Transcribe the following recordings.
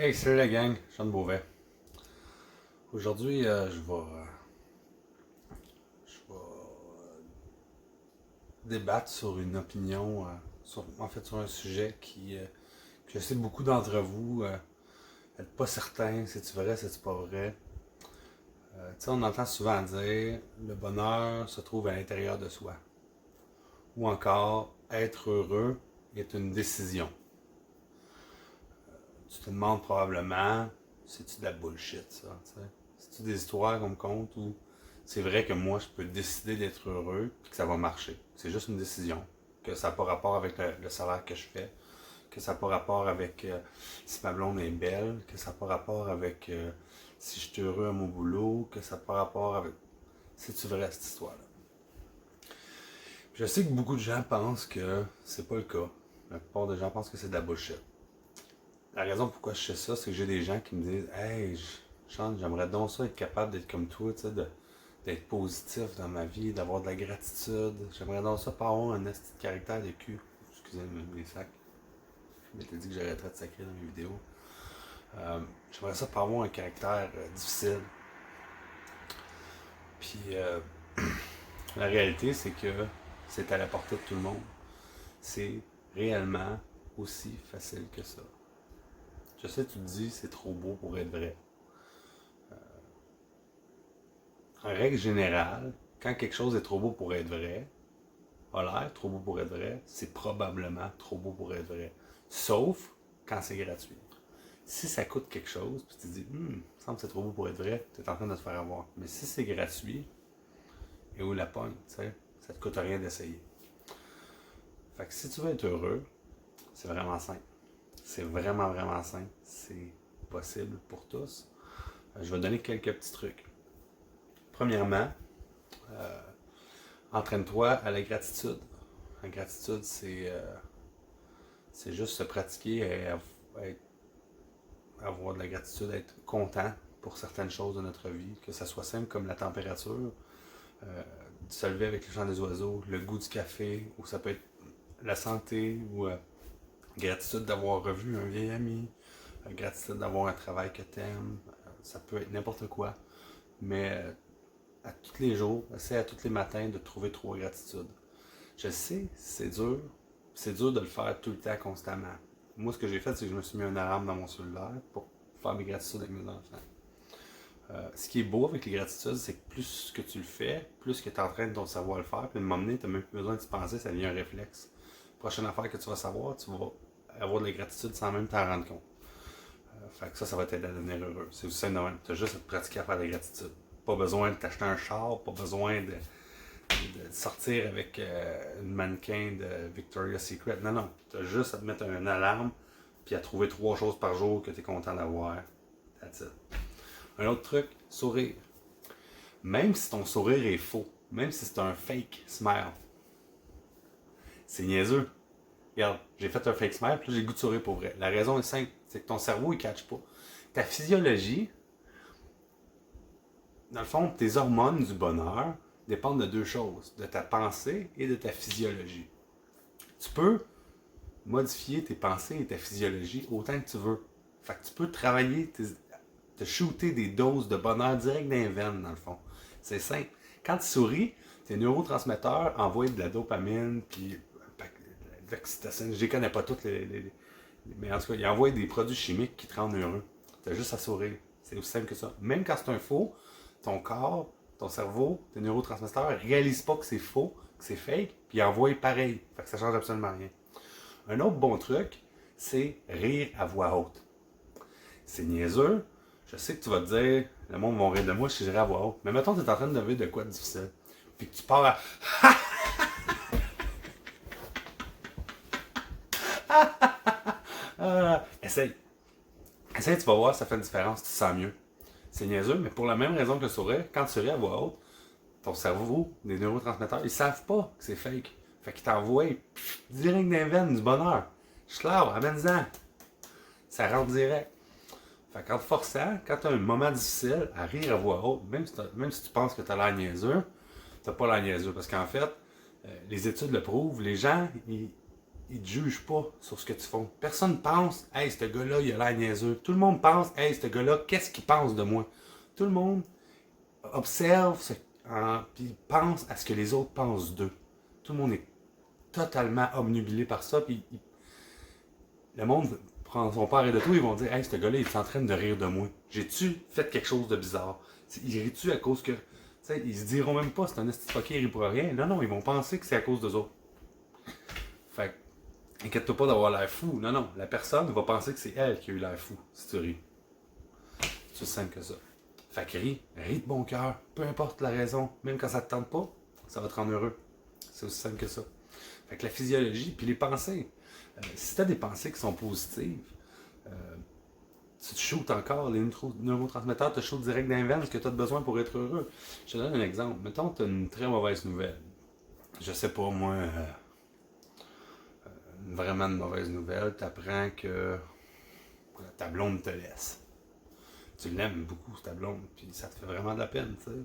Hey, salut la gang, Sean Beauvais. Aujourd'hui, je vais débattre sur une opinion, sur un sujet que je sais que beaucoup d'entre vous n'êtes pas certains si c'est vrai, si c'est pas vrai. Tu sais, on entend souvent dire le bonheur se trouve à l'intérieur de soi. Ou encore, être heureux est une décision. Tu te demandes probablement, c'est-tu de la bullshit ça, tu sais? C'est-tu des histoires qu'on me conte ou c'est vrai que moi je peux décider d'être heureux et que ça va marcher. C'est juste une décision. Que ça n'a pas rapport avec le salaire que je fais, que ça n'a pas rapport avec si ma blonde est belle, que ça n'a pas rapport avec si je suis heureux à mon boulot, que ça n'a pas rapport avec. C'est-tu vrai cette histoire-là? Je sais que beaucoup de gens pensent que c'est pas le cas. La plupart des gens pensent que c'est de la bullshit. La raison pourquoi je fais ça, c'est que j'ai des gens qui me disent Hey, Sean, j'aimerais donc ça être capable d'être comme toi, tu sais, d'être positif dans ma vie, d'avoir de la gratitude. J'aimerais donc ça pas avoir un esti de caractère de cul. Excusez mes sacs. Je m'étais dit que j'arrêterais de sacrer dans mes vidéos. J'aimerais ça pas avoir un caractère difficile. Puis la réalité, c'est que c'est à la portée de tout le monde. C'est réellement aussi facile que ça. Je sais, tu te dis, c'est trop beau pour être vrai. En règle générale, quand quelque chose est trop beau pour être vrai, a l'air trop beau pour être vrai, c'est probablement trop beau pour être vrai. Sauf quand c'est gratuit. Si ça coûte quelque chose, puis tu te dis, il me semble que c'est trop beau pour être vrai, tu es en train de te faire avoir. Mais si c'est gratuit, et où la pogne, tu sais, ça te coûte rien d'essayer. Fait que si tu veux être heureux, c'est vraiment simple. C'est vraiment, vraiment simple. C'est possible pour tous. Je vais donner quelques petits trucs. Premièrement, entraîne-toi à la gratitude. La gratitude, c'est juste se pratiquer à avoir de la gratitude, être content pour certaines choses de notre vie, que ça soit simple comme la température, de se lever avec le chant des oiseaux, le goût du café, ou ça peut être la santé, ou gratitude d'avoir revu un vieil ami, gratitude d'avoir un travail que t'aimes, ça peut être n'importe quoi, mais à tous les jours, essaie à tous les matins de trouver trois gratitudes. Je sais, c'est dur de le faire tout le temps, constamment. Moi, ce que j'ai fait, c'est que je me suis mis un alarme dans mon cellulaire pour faire mes gratitudes avec mes enfants. Ce qui est beau avec les gratitudes, c'est que plus que tu le fais, plus que tu entraînes ton cerveau à le faire, puis à un moment donné, tu n'as même plus besoin de se penser, ça devient un réflexe. Prochaine affaire que tu vas savoir, tu vas avoir de la gratitude sans même t'en rendre compte. Fait que ça va t'aider à devenir heureux. C'est aussi simple de même. Tu as juste à te pratiquer à faire de la gratitude. Pas besoin de t'acheter un char, pas besoin de sortir avec une mannequin de Victoria's Secret. Non, non. Tu as juste à te mettre une alarme puis à trouver trois choses par jour que tu es content d'avoir. That's it. Un autre truc, sourire. Même si ton sourire est faux, même si c'est un fake smile, c'est niaiseux. Regarde, j'ai fait un fake smile, puis j'ai le goût de sourire pour vrai. La raison est simple, c'est que ton cerveau, il ne catch pas. Ta physiologie, dans le fond, tes hormones du bonheur dépendent de deux choses, de ta pensée et de ta physiologie. Tu peux modifier tes pensées et ta physiologie autant que tu veux. Fait que tu peux travailler, te shooter des doses de bonheur direct dans les veines, dans le fond. C'est simple. Quand tu souris, tes neurotransmetteurs envoient de la dopamine, puis de l'oxytocine. Je les connais pas toutes, mais en tout cas, ils envoient des produits chimiques qui te rendent heureux. Tu as juste à sourire. C'est aussi simple que ça. Même quand c'est un faux, ton corps, ton cerveau, tes neurotransmetteurs ne réalisent pas que c'est faux, que c'est fake, puis ils envoient pareil. Fait que ça change absolument rien. Un autre bon truc, c'est rire à voix haute. C'est niaiseux. Je sais que tu vas te dire, le monde va rire de moi si je ris à voix haute. Mais mettons que tu es en train de vivre de quoi de difficile. Puis que tu pars à. Essaye. Essaye, tu vas voir, ça fait une différence, tu te sens mieux. C'est niaiseux, mais pour la même raison que le sourire, quand tu ris à voix haute, ton cerveau, les neurotransmetteurs, ils savent pas que c'est fake. Fait qu'ils t'envoient direct dans les veines du bonheur. Schlauer, amène-en. Ça rentre direct. Fait qu'en te forçant, quand tu as un moment difficile, à rire à voix haute, même si tu penses que tu as l'air niaiseux, tu n'as pas l'air niaiseux. Parce qu'en fait, les études le prouvent, les gens, ils te jugent pas sur ce que tu fais. Personne pense, hey, ce gars-là, il a l'air niaiseux. Tout le monde pense, hey, ce gars-là, qu'est-ce qu'il pense de moi? Tout le monde observe puis pense à ce que les autres pensent d'eux. Tout le monde est totalement obnubilé par ça, puis le monde prend son part et de tout, ils vont dire, hey, ce gars-là, il est en train de rire de moi. J'ai-tu fait quelque chose de bizarre? Il rit-tu à cause que. T'sais, ils se diront même pas, c'est un esti fucké, il rit pour rien. Non, non, ils vont penser que c'est à cause d'eux autres. Fait que, inquiète-toi pas d'avoir l'air fou. Non, non, la personne va penser que c'est elle qui a eu l'air fou si tu ris. C'est aussi simple que ça. Fait que ris de bon cœur, peu importe la raison, même quand ça te tente pas, ça va te rendre heureux. C'est aussi simple que ça. Fait que la physiologie, puis les pensées. Si tu as des pensées qui sont positives, tu te shootes encore, les neurotransmetteurs te shootent direct dans les veines ce que tu as besoin pour être heureux. Je te donne un exemple. Mettons, tu as une très mauvaise nouvelle. Je sais pas, moi, vraiment une mauvaise nouvelle. Tu apprends que ta blonde te laisse. Tu l'aimes beaucoup, ta blonde, puis ça te fait vraiment de la peine, tu sais.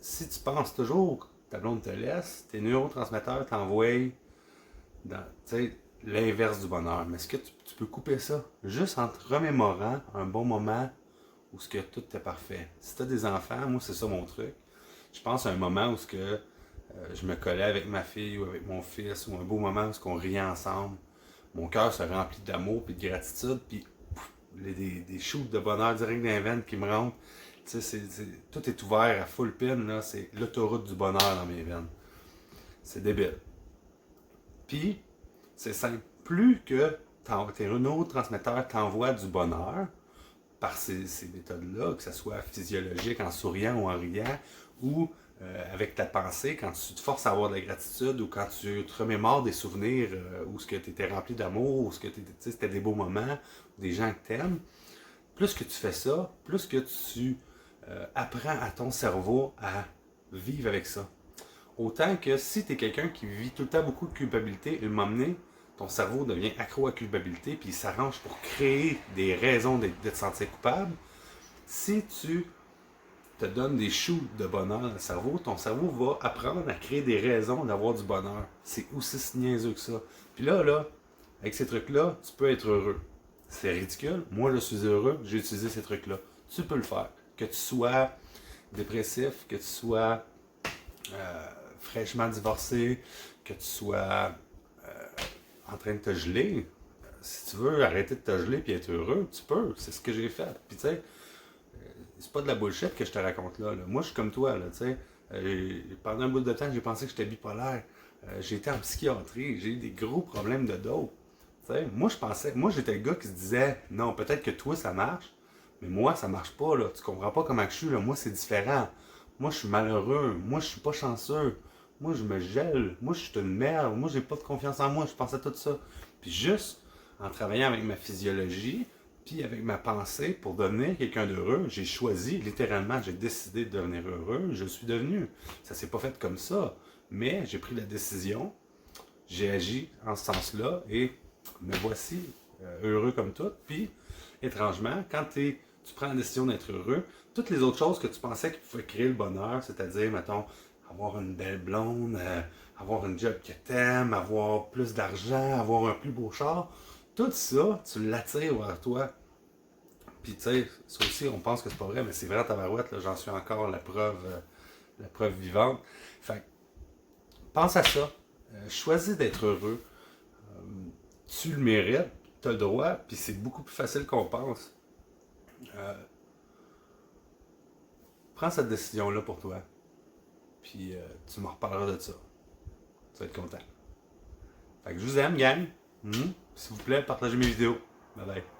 Si tu penses toujours que ta blonde te laisse, tes neurotransmetteurs t'envoient l'inverse du bonheur. Mais est-ce que tu peux couper ça? Juste en te remémorant un bon moment où ce que tout est parfait. Si tu as des enfants, moi c'est ça mon truc. Je pense à un moment où ce que je me collais avec ma fille ou avec mon fils, ou un beau moment où ce qu'on riait ensemble. Mon cœur se remplit d'amour et de gratitude, puis des shoots de bonheur direct dans les veines qui me rentrent. Tout est ouvert à full pin, là, c'est l'autoroute du bonheur dans mes veines. C'est débile. Puis, c'est simple. Plus que tes neurotransmetteurs t'envoient du bonheur par ces méthodes-là, que ce soit physiologique en souriant ou en riant, ou avec ta pensée, quand tu te forces à avoir de la gratitude, ou quand tu te remémores des souvenirs où ce que tu étais rempli d'amour, où ce que c'était des beaux moments, des gens que tu aimes, plus que tu fais ça, plus que tu apprends à ton cerveau à vivre avec ça. Autant que si tu es quelqu'un qui vit tout le temps beaucoup de culpabilité, il m'a amené, ton cerveau devient accro à culpabilité, puis il s'arrange pour créer des raisons de te sentir coupable. Si tu te donnes des shoots de bonheur dans le cerveau, ton cerveau va apprendre à créer des raisons d'avoir du bonheur. C'est aussi niaiseux que ça. Puis là, avec ces trucs-là, tu peux être heureux. C'est ridicule. Moi, je suis heureux, j'ai utilisé ces trucs-là. Tu peux le faire. Que tu sois dépressif, que tu sois fraîchement divorcé, que tu sois en train de te geler. Si tu veux arrêter de te geler et être heureux, tu peux. C'est ce que j'ai fait. Puis tu sais, c'est pas de la bullshit que je te raconte là. Moi, je suis comme toi, là, tu sais. Pendant un bout de temps, j'ai pensé que j'étais bipolaire. J'ai été en psychiatrie, j'ai eu des gros problèmes de dos. T'sais, moi j'étais le gars qui se disait, non, peut-être que toi ça marche, mais moi ça marche pas, là. Tu comprends pas comment je suis, là. Moi c'est différent. Moi je suis malheureux, moi je suis pas chanceux, moi je me gèle, moi je suis une merde, moi j'ai pas de confiance en moi, je pense à tout ça. Puis juste en travaillant avec ma physiologie, puis avec ma pensée pour devenir quelqu'un d'heureux, j'ai choisi, littéralement, j'ai décidé de devenir heureux, je suis devenu. Ça s'est pas fait comme ça, mais j'ai pris la décision, j'ai agi en ce sens-là et me voici heureux comme tout. Puis, étrangement, quand tu prends la décision d'être heureux, toutes les autres choses que tu pensais qui pouvaient créer le bonheur, c'est-à-dire, mettons, avoir une belle blonde, avoir une job que t'aimes, avoir plus d'argent, avoir un plus beau char, tout ça, tu l'attires vers toi. Puis, tu sais, ça aussi, on pense que c'est pas vrai, mais c'est vrai à tabarouette, là, j'en suis encore la preuve vivante. Fait que, pense à ça. Choisis d'être heureux. Tu le mérites, tu as le droit, puis c'est beaucoup plus facile qu'on pense. Euh, Prends cette décision-là pour toi, puis tu m'en reparleras de ça. Tu vas être content. Fait que je vous aime, gang. S'il vous plaît, partagez mes vidéos. Bye bye.